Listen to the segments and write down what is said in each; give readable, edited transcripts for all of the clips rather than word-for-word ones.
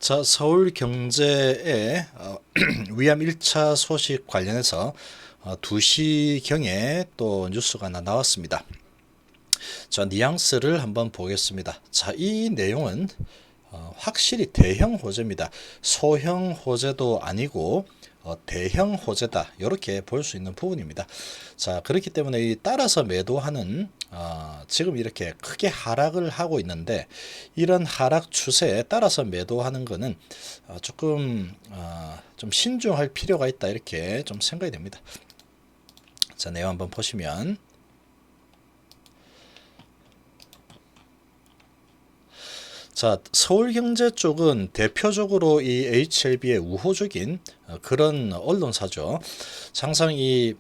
자, 서울경제의 위암 1차 소식 관련해서 2시경에 또 뉴스가 하나 나왔습니다. 자, 뉘앙스를 한번 보겠습니다. 자, 이 내용은 확실히 대형 호재입니다. 소형 호재도 아니고 대형 호재다, 이렇게 볼 수 있는 부분입니다. 자, 그렇기 때문에 따라서 매도하는 지금 이렇게 크게 하락을 하고 있는데, 이런 하락 추세에 따라서 매도하는 것은 조금 좀 신중할 필요가 있다, 이렇게 좀 생각이 됩니다. 자, 내용 한번 보시면, 자, 서울경제 쪽은 대표적으로 이 HLB의 우호적인 그런 언론사죠. 항상 이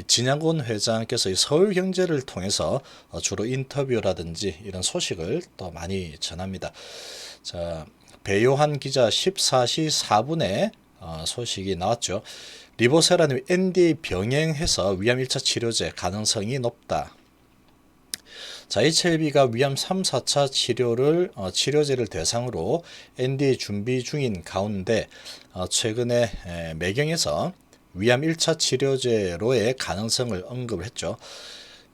진양곤 회장께서 이 서울경제를 통해서 주로 인터뷰라든지 이런 소식을 또 많이 전합니다. 자, 배요한 기자 14시 4분에 소식이 나왔죠. 리보세라님 NDA 병행해서 위암 1차 치료제 가능성이 높다. 자, HLB가 위암 3, 4차 치료제를 대상으로 NDA 준비 중인 가운데 최근에 매경에서 위암 1차 치료제로의 가능성을 언급을 했죠.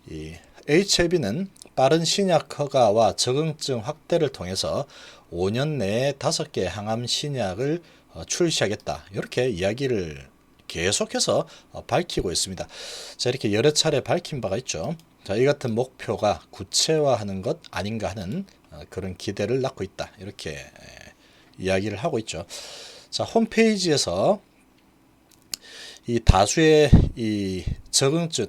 이 HLB는 빠른 신약 허가와 적응증 확대를 통해서 5년 내에 5개 항암 신약을 출시하겠다, 이렇게 이야기를 계속해서 밝히고 있습니다. 자, 이렇게 여러 차례 밝힌 바가 있죠. 자, 이 같은 목표가 구체화하는 것 아닌가 하는 그런 기대를 낳고 있다, 이렇게 이야기를 하고 있죠. 자, 홈페이지에서 이 다수의 이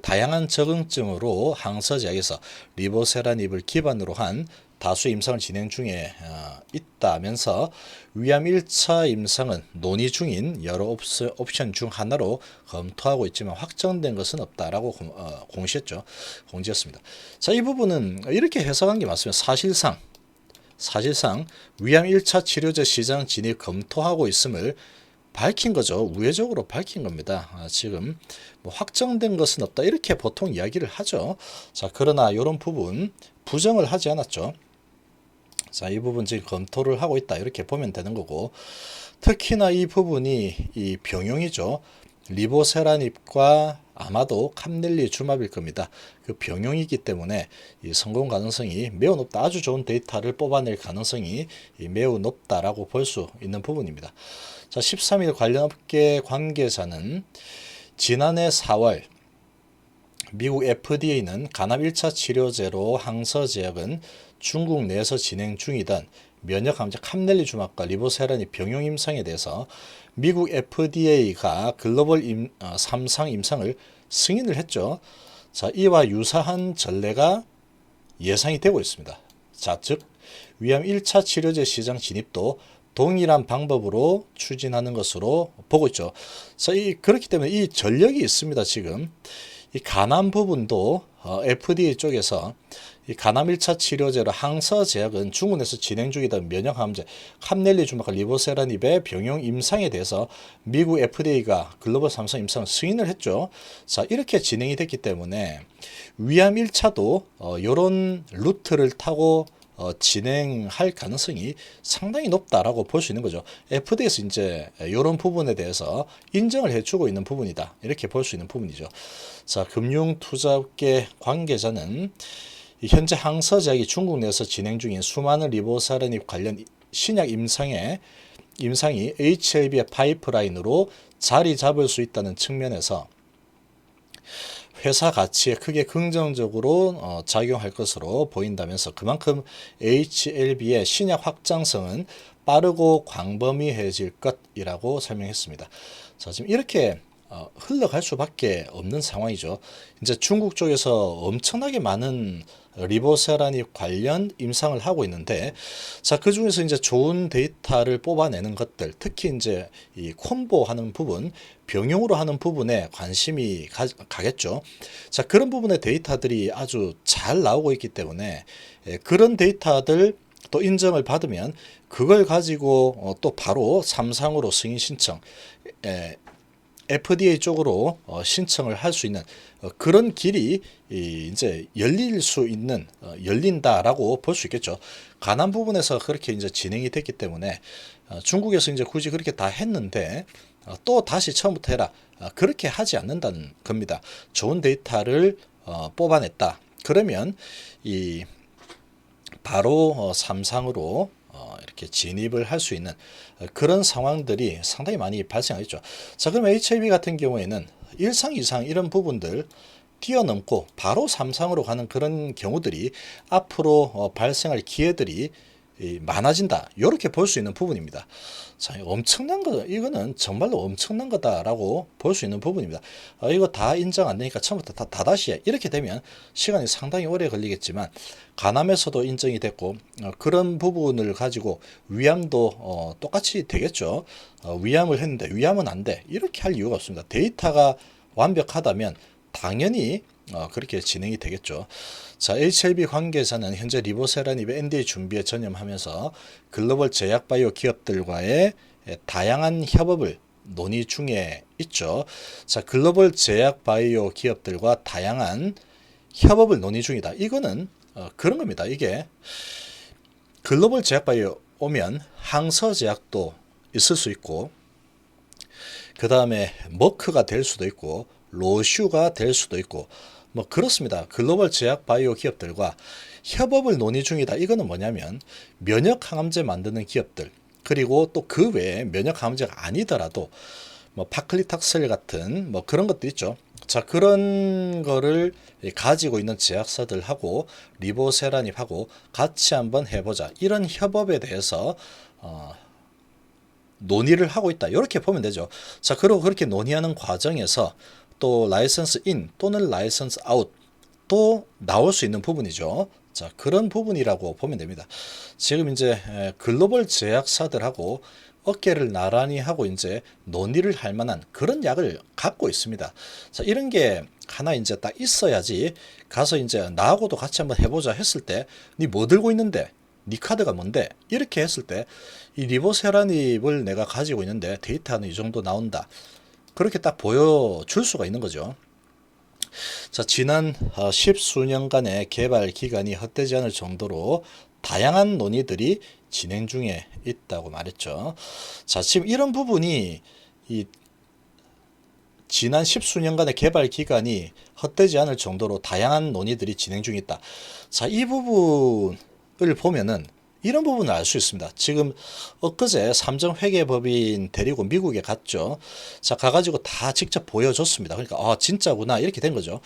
다양한 적응증으로 항서제약에서 리보세라닙을 기반으로 한 다수 임상을 진행 중에 있다면서 위암 1차 임상은 논의 중인 여러 옵션 중 하나로 검토하고 있지만 확정된 것은 없다라고 공지했습니다. 자, 이 부분은 이렇게 해석한 게 맞습니다. 사실상 위암 1차 치료제 시장 진입 검토하고 있음을 밝힌 거죠. 우회적으로 밝힌 겁니다. 지금 뭐 확정된 것은 없다, 이렇게 보통 이야기를 하죠. 자, 그러나 이런 부분 부정을 하지 않았죠. 자, 이 부분 지금 검토를 하고 있다, 이렇게 보면 되는 거고, 특히나 이 부분이 이 병용이죠. 리보세라닙과 아마도 캄넬리주마빌 겁니다. 그 병용이기 때문에 이 성공 가능성이 매우 높다, 아주 좋은 데이터를 뽑아낼 가능성이 매우 높다라고 볼 수 있는 부분입니다. 자, 13일 관련 업계 관계자는 지난해 4월 미국 FDA는 간암 1차 치료제로 항서제약은 중국 내에서 진행 중이던 면역감자 캄넬리주마블과 리보세라닙 병용 임상에 대해서 미국 FDA가 글로벌 3상 임상을 승인을 했죠. 자, 이와 유사한 전례가 예상이 되고 있습니다. 자, 즉 위암 1차 치료제 시장 진입도 동일한 방법으로 추진하는 것으로 보고 있죠. 자, 그렇기 때문에 이 전력이 있습니다. 지금 이 간암 부분도 FDA 쪽에서 이 간암 1차 치료제로 항서제약은 중국에서 진행 중이던 면역항암제 캄넬리주마블과 리보세라닙의 병용 임상에 대해서 미국 FDA가 글로벌 3상 임상을 승인을 했죠. 자, 이렇게 진행이 됐기 때문에 위암 1차도 이런 루트를 타고 진행할 가능성이 상당히 높다라고 볼 수 있는 거죠. FDA에서 이제 이런 부분에 대해서 인정을 해주고 있는 부분이다, 이렇게 볼 수 있는 부분이죠. 자, 금융투자업계 관계자는 현재 항서제약이 중국 내에서 진행 중인 수많은 리보세라닙 관련 신약 임상이 HLB의 파이프라인으로 자리 잡을 수 있다는 측면에서 회사 가치에 크게 긍정적으로 작용할 것으로 보인다면서 그만큼 HLB의 신약 확장성은 빠르고 광범위해질 것이라고 설명했습니다. 자, 지금 이렇게 흘러갈 수밖에 없는 상황이죠. 이제 중국 쪽에서 엄청나게 많은 리보세라닙 관련 임상을 하고 있는데, 자, 그 중에서 이제 좋은 데이터를 뽑아내는 것들, 특히 이제 이 콤보하는 부분, 병용으로 하는 부분에 관심이 가겠죠. 자, 그런 부분의 데이터들이 아주 잘 나오고 있기 때문에 그런 데이터들 또 인정을 받으면 그걸 가지고 또 바로 3상으로 승인 신청, FDA 쪽으로 신청을 할 수 있는 그런 길이 이제 열릴 수 있는 열린다라고 볼 수 있겠죠. 가난 부분에서 그렇게 이제 진행이 됐기 때문에 중국에서 이제 굳이 그렇게 다 했는데 또 다시 처음부터 해라 그렇게 하지 않는다는 겁니다. 좋은 데이터를 뽑아냈다. 그러면 이 바로 삼상으로 이렇게 진입을 할 수 있는 그런 상황들이 상당히 많이 발생하겠죠. 자, 그럼 HIV 같은 경우에는 1상, 2상 이런 부분들 뛰어넘고 바로 3상으로 가는 그런 경우들이 앞으로 발생할 기회들이 많아진다. 이렇게 볼 수 있는 부분입니다. 자, 엄청난 거, 이거는 정말로 엄청난 거다라고 볼 수 있는 부분입니다. 이거 다 인정 안 되니까 처음부터 다다시 해. 이렇게 되면 시간이 상당히 오래 걸리겠지만, 간암에서도 인정이 됐고, 그런 부분을 가지고 위암도 똑같이 되겠죠. 위암을 했는데 위암은 안 돼. 이렇게 할 이유가 없습니다. 데이터가 완벽하다면 당연히 그렇게 진행이 되겠죠. 자, HLB 관계자는 현재 리보세라닙의 NDA 준비에 전념하면서 글로벌 제약바이오 기업들과의 다양한 협업을 논의 중에 있죠. 자, 글로벌 제약바이오 기업들과 다양한 협업을 논의 중이다. 이거는 그런 겁니다. 이게 글로벌 제약바이오 오면 항서제약도 있을 수 있고, 그 다음에 머크가 될 수도 있고, 로슈가 될 수도 있고, 뭐 그렇습니다. 글로벌 제약 바이오 기업들과 협업을 논의 중이다. 이거는 뭐냐면 면역 항암제 만드는 기업들, 그리고 또 그 외에 면역 항암제가 아니더라도 뭐 파클리탁셀 같은 뭐 그런 것들 있죠. 자, 그런 거를 가지고 있는 제약사들하고 리보세라닙하고 같이 한번 해보자. 이런 협업에 대해서 논의를 하고 있다. 이렇게 보면 되죠. 자, 그리고 그렇게 논의하는 과정에서 또 라이선스 인 또는 라이선스 아웃 또 나올 수 있는 부분이죠. 자, 그런 부분이라고 보면 됩니다. 지금 이제 글로벌 제약사들하고 어깨를 나란히 하고 이제 논의를 할 만한 그런 약을 갖고 있습니다. 자, 이런 게 하나 이제 딱 있어야지 가서 이제 나하고도 같이 한번 해보자 했을 때, 니 뭐 들고 있는데? 니 카드가 뭔데? 이렇게 했을 때 이 리보세라닙을 내가 가지고 있는데 데이터는 이 정도 나온다. 그렇게 딱 보여줄 수가 있는 거죠. 자, 지난 10수년간의 개발 기간이 헛되지 않을 정도로 다양한 논의들이 진행 중에 있다고 말했죠. 자, 지금 이런 부분이 이 지난 10수년간의 개발 기간이 헛되지 않을 정도로 다양한 논의들이 진행 중에 있다. 자, 이 부분을 보면은 이런 부분을 알 수 있습니다. 지금 엊그제 삼정회계법인 데리고 미국에 갔죠. 자, 가가지고 다 직접 보여줬습니다. 그러니까 진짜구나 이렇게 된 거죠.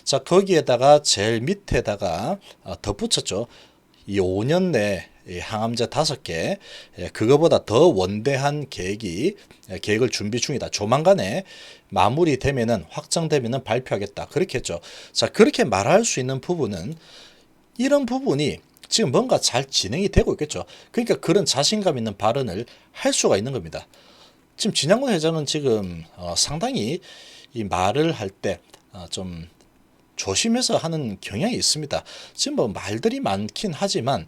자, 거기에다가 제일 밑에다가 덧붙였죠. 이 5년 내 항암제 5개, 그거보다 더 원대한 계획을 준비 중이다. 조만간에 마무리되면은, 확정되면은 발표하겠다. 그렇게 했죠. 자, 그렇게 말할 수 있는 부분은 이런 부분이 지금 뭔가 잘 진행이 되고 있겠죠. 그러니까 그런 자신감 있는 발언을 할 수가 있는 겁니다. 지금 진양훈 회장은 지금 상당히 이 말을 할 때 좀 조심해서 하는 경향이 있습니다. 지금 뭐 말들이 많긴 하지만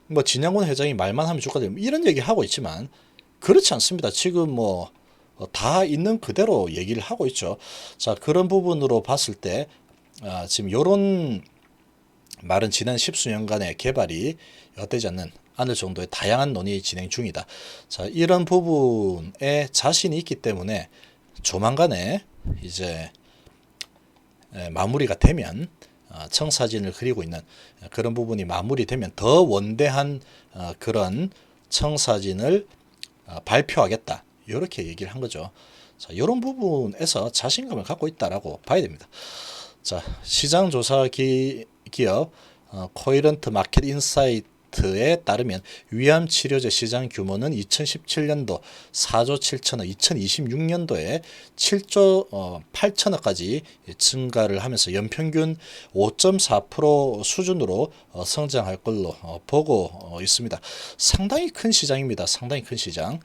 뭐 진양훈 회장이 말만 하면 주가 되면 이런 얘기 하고 있지만 그렇지 않습니다. 지금 뭐 다 있는 그대로 얘기를 하고 있죠. 자, 그런 부분으로 봤을 때 지금 요런 말은 지난 10수년간의 개발이 헛되지 않을 정도의 다양한 논의 진행 중이다. 자, 이런 부분에 자신이 있기 때문에 조만간에 이제 마무리가 되면 청사진을 그리고 있는 그런 부분이 마무리되면 더 원대한 그런 청사진을 발표하겠다. 이렇게 얘기를 한 거죠. 자, 이런 부분에서 자신감을 갖고 있다라고 봐야 됩니다. 자, 시장조사 기업 코이런트 마켓 인사이트에 따르면 위암 치료제 시장 규모는 2017년도 4조 7천억, 2026년도에 7조 8천억까지 증가를 하면서 연평균 5.4% 수준으로 성장할 걸로 보고 있습니다. 상당히 큰 시장입니다. 상당히 큰 시장.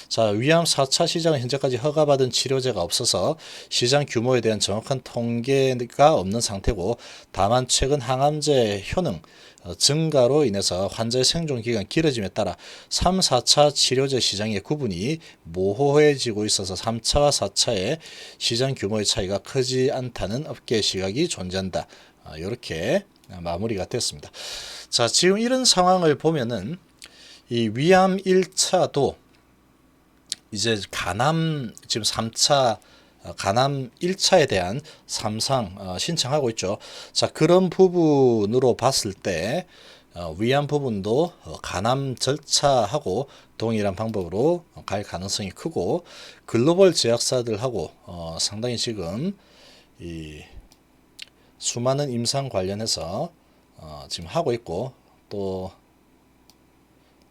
자, 위암 4차 시장은 현재까지 허가받은 치료제가 없어서 시장 규모에 대한 정확한 통계가 없는 상태고, 다만 최근 항암제 효능 증가로 인해서 환자의 생존 기간 길어짐에 따라 3, 4차 치료제 시장의 구분이 모호해지고 있어서 3차와 4차의 시장 규모의 차이가 크지 않다는 업계 시각이 존재한다. 이렇게 마무리가 됐습니다. 자, 지금 이런 상황을 보면은 이 위암 1차도 이제 간암 지금 3차 간암 1차에 대한 삼상 신청하고 있죠. 자, 그런 부분으로 봤을 때 위암 부분도 간암 절차하고 동일한 방법으로 갈 가능성이 크고 글로벌 제약사들하고 상당히 지금 이 수많은 임상 관련해서 지금 하고 있고 또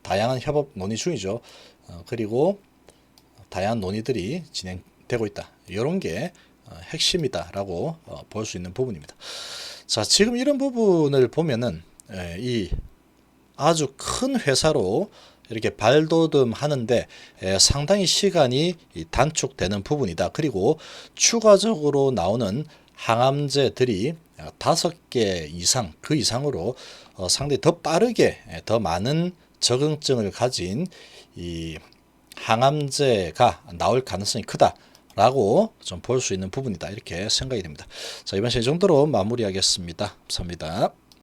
다양한 협업 논의 중이죠. 그리고 다양한 논의들이 진행되고 있다. 이런 게 핵심이다라고 볼 수 있는 부분입니다. 자, 지금 이런 부분을 보면은 이 아주 큰 회사로 이렇게 발돋움 하는데 상당히 시간이 단축되는 부분이다. 그리고 추가적으로 나오는 항암제들이 5개 이상 그 이상으로 상당히 더 빠르게 더 많은 적응증을 가진 이 항암제가 나올 가능성이 크다라고 좀 볼 수 있는 부분이다. 이렇게 생각이 됩니다. 자, 이번 시간 이 정도로 마무리하겠습니다. 감사합니다.